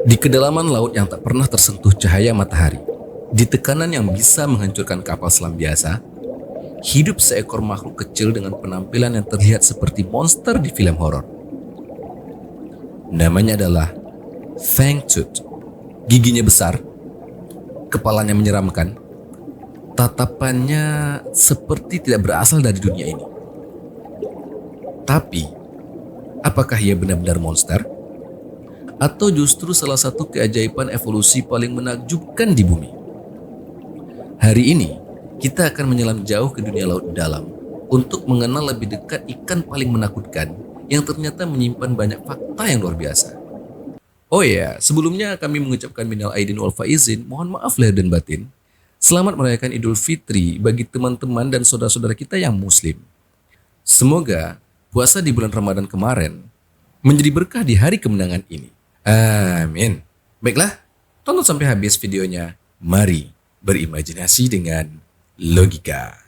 Di kedalaman laut yang tak pernah tersentuh cahaya matahari, di tekanan yang bisa menghancurkan kapal selam biasa, hidup seekor makhluk kecil dengan penampilan yang terlihat seperti monster di film horor. Namanya adalah Fangtooth. Giginya besar, kepalanya menyeramkan, tatapannya seperti tidak berasal dari dunia ini. Tapi, apakah ia benar-benar monster? Atau justru salah satu keajaiban evolusi paling menakjubkan di bumi? Hari ini, kita akan menyelam jauh ke dunia laut dalam untuk mengenal lebih dekat ikan paling menakutkan yang ternyata menyimpan banyak fakta yang luar biasa. Oh ya, sebelumnya kami mengucapkan minal aidin wal faizin, mohon maaf lahir dan batin. Selamat merayakan Idul Fitri bagi teman-teman dan saudara-saudara kita yang muslim. Semoga puasa di bulan Ramadan kemarin menjadi berkah di hari kemenangan ini. Amin. Baiklah, tonton sampai habis videonya. Mari berimajinasi dengan logika.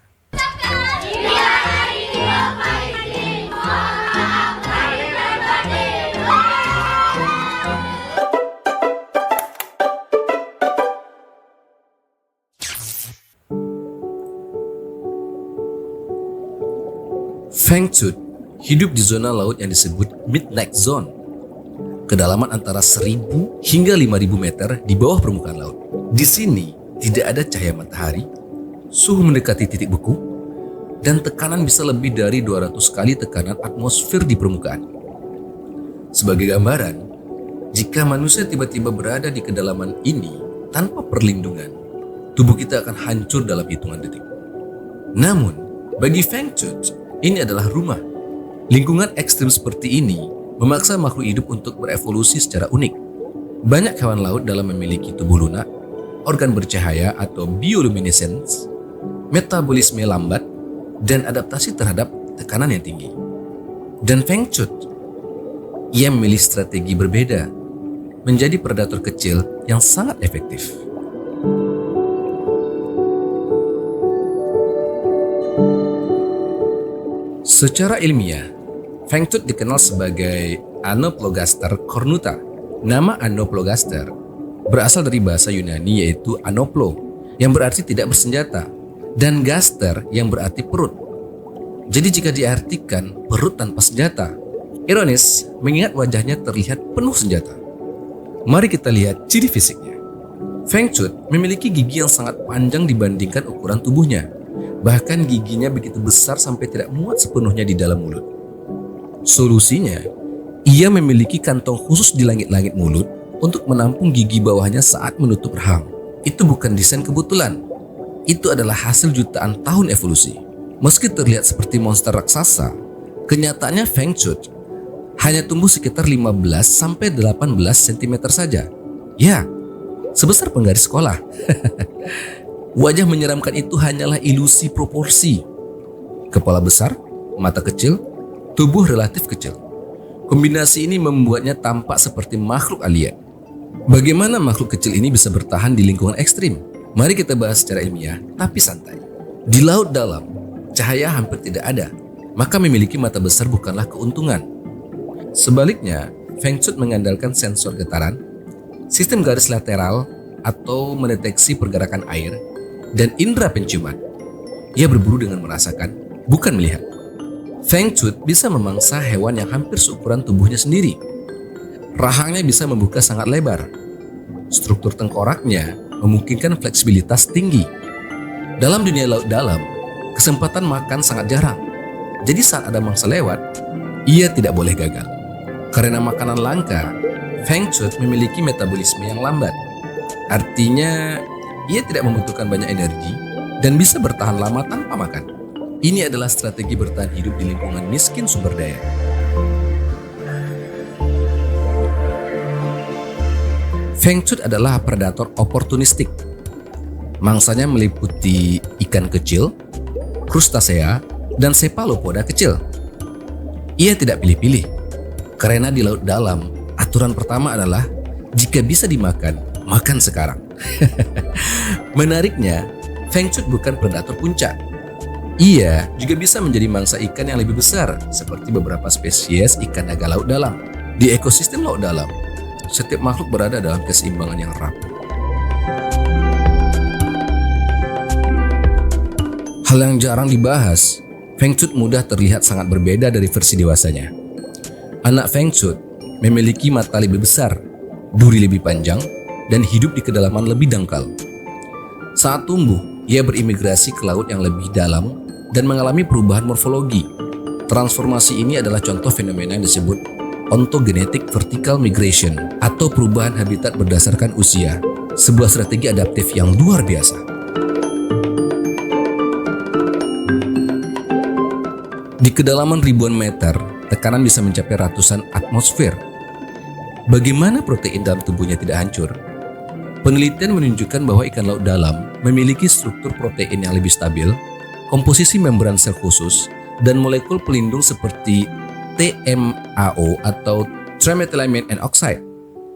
Fangtooth hidup di zona laut yang disebut Midnight Zone, kedalaman antara 1.000 hingga 5.000 meter di bawah permukaan laut. Di sini tidak ada cahaya matahari, suhu mendekati titik beku, dan tekanan bisa lebih dari 200 kali tekanan atmosfer di permukaan. Sebagai gambaran, jika manusia tiba-tiba berada di kedalaman ini tanpa perlindungan, tubuh kita akan hancur dalam hitungan detik. Namun, bagi Fangtooth, ini adalah rumah. Lingkungan ekstrim seperti ini memaksa makhluk hidup untuk berevolusi secara unik. Banyak hewan laut dalam memiliki tubuh lunak, organ bercahaya atau bioluminescence, metabolisme lambat, dan adaptasi terhadap tekanan yang tinggi. Dan Fangtooth, ia memilih strategi berbeda, menjadi predator kecil yang sangat efektif. Secara ilmiah, Fangtooth dikenal sebagai Anoplogaster cornuta. Nama Anoplogaster berasal dari bahasa Yunani yaitu anoplo, yang berarti tidak bersenjata, dan gaster yang berarti perut. Jadi jika diartikan perut tanpa senjata, ironis mengingat wajahnya terlihat penuh senjata. Mari kita lihat ciri fisiknya. Fangtooth memiliki gigi yang sangat panjang dibandingkan ukuran tubuhnya. Bahkan giginya begitu besar sampai tidak muat sepenuhnya di dalam mulut. Solusinya, ia memiliki kantong khusus di langit-langit mulut untuk menampung gigi bawahnya saat menutup rahang. Itu bukan desain kebetulan. Itu adalah hasil jutaan tahun evolusi. Meski terlihat seperti monster raksasa, kenyataannya Fangtooth hanya tumbuh sekitar 15-18 cm saja. Ya, sebesar penggaris sekolah. Wajah menyeramkan itu hanyalah ilusi proporsi. Kepala besar, mata kecil, tubuh relatif kecil. Kombinasi ini membuatnya tampak seperti makhluk alien. Bagaimana makhluk kecil ini bisa bertahan di lingkungan ekstrim? Mari kita bahas secara ilmiah, tapi santai. Di laut dalam, cahaya hampir tidak ada, maka memiliki mata besar bukanlah keuntungan. Sebaliknya, Fangtooth mengandalkan sensor getaran, sistem garis lateral atau mendeteksi pergerakan air, dan indera penciuman. Ia berburu dengan merasakan, bukan melihat. Fangtooth bisa memangsa hewan yang hampir seukuran tubuhnya sendiri. Rahangnya bisa membuka sangat lebar. Struktur tengkoraknya memungkinkan fleksibilitas tinggi. Dalam dunia laut dalam, kesempatan makan sangat jarang. Jadi saat ada mangsa lewat, ia tidak boleh gagal. Karena makanan langka, Fangtooth memiliki metabolisme yang lambat. Artinya, ia tidak membutuhkan banyak energi dan bisa bertahan lama tanpa makan. Ini adalah strategi bertahan hidup di lingkungan miskin sumber daya. Fangtooth adalah predator oportunistik. Mangsanya meliputi ikan kecil, krustasea, dan cephalopoda kecil. Ia tidak pilih-pilih, karena di laut dalam, aturan pertama adalah jika bisa dimakan, makan sekarang. Menariknya, Fangtooth bukan predator puncak. Ia juga bisa menjadi mangsa ikan yang lebih besar, seperti beberapa spesies ikan naga laut dalam. Di ekosistem laut dalam, setiap makhluk berada dalam keseimbangan yang rapuh. Hal yang jarang dibahas, Feng Shui mudah terlihat sangat berbeda dari versi dewasanya. Anak Feng Shui memiliki mata lebih besar, duri lebih panjang, dan hidup di kedalaman lebih dangkal. Saat tumbuh, ia berimigrasi ke laut yang lebih dalam dan mengalami perubahan morfologi. Transformasi ini adalah contoh fenomena yang disebut ontogenetic vertical migration atau perubahan habitat berdasarkan usia, sebuah strategi adaptif yang luar biasa. Di kedalaman ribuan meter, tekanan bisa mencapai ratusan atmosfer. Bagaimana protein dalam tubuhnya tidak hancur? Penelitian menunjukkan bahwa ikan laut dalam memiliki struktur protein yang lebih stabil, komposisi membran sel khusus, dan molekul pelindung seperti TMAO atau trimethylamine and oxide.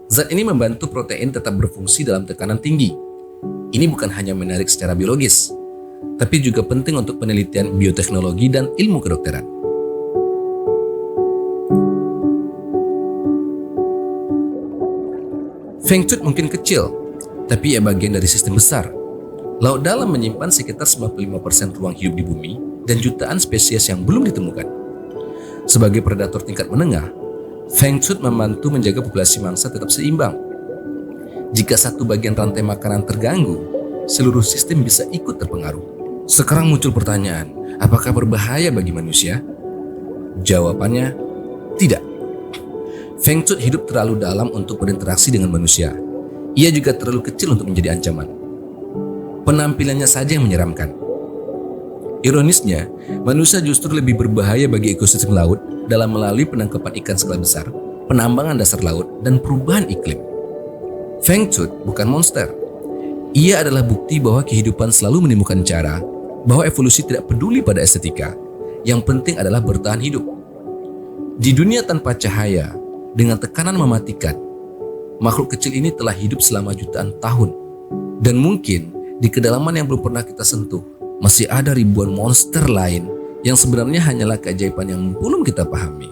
Zat ini membantu protein tetap berfungsi dalam tekanan tinggi. Ini bukan hanya menarik secara biologis, tapi juga penting untuk penelitian bioteknologi dan ilmu kedokteran. Feng Shui mungkin kecil, tapi ia bagian dari sistem besar. Laut dalam menyimpan sekitar 95% ruang hidup di bumi dan jutaan spesies yang belum ditemukan. Sebagai predator tingkat menengah, Feng Shui membantu menjaga populasi mangsa tetap seimbang. Jika satu bagian rantai makanan terganggu, seluruh sistem bisa ikut terpengaruh. Sekarang muncul pertanyaan, apakah berbahaya bagi manusia? Jawabannya, tidak. Feng Shui hidup terlalu dalam untuk berinteraksi dengan manusia. Ia juga terlalu kecil untuk menjadi ancaman. Penampilannya saja yang menyeramkan. Ironisnya, manusia justru lebih berbahaya bagi ekosistem laut dalam melalui penangkapan ikan skala besar, penambangan dasar laut, dan perubahan iklim. Feng Shui bukan monster. Ia adalah bukti bahwa kehidupan selalu menemukan cara, bahwa evolusi tidak peduli pada estetika. Yang penting adalah bertahan hidup. Di dunia tanpa cahaya, dengan tekanan mematikan, makhluk kecil ini telah hidup selama jutaan tahun. Dan mungkin di kedalaman yang belum pernah kita sentuh, masih ada ribuan monster lain yang sebenarnya hanyalah keajaiban yang belum kita pahami.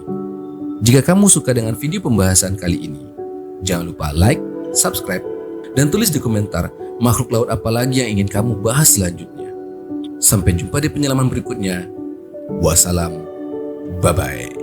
Jika kamu suka dengan video pembahasan kali ini, jangan lupa like, subscribe, dan tulis di komentar makhluk laut apa lagi yang ingin kamu bahas selanjutnya. Sampai jumpa di penyelaman berikutnya. Wassalam. Bye-bye.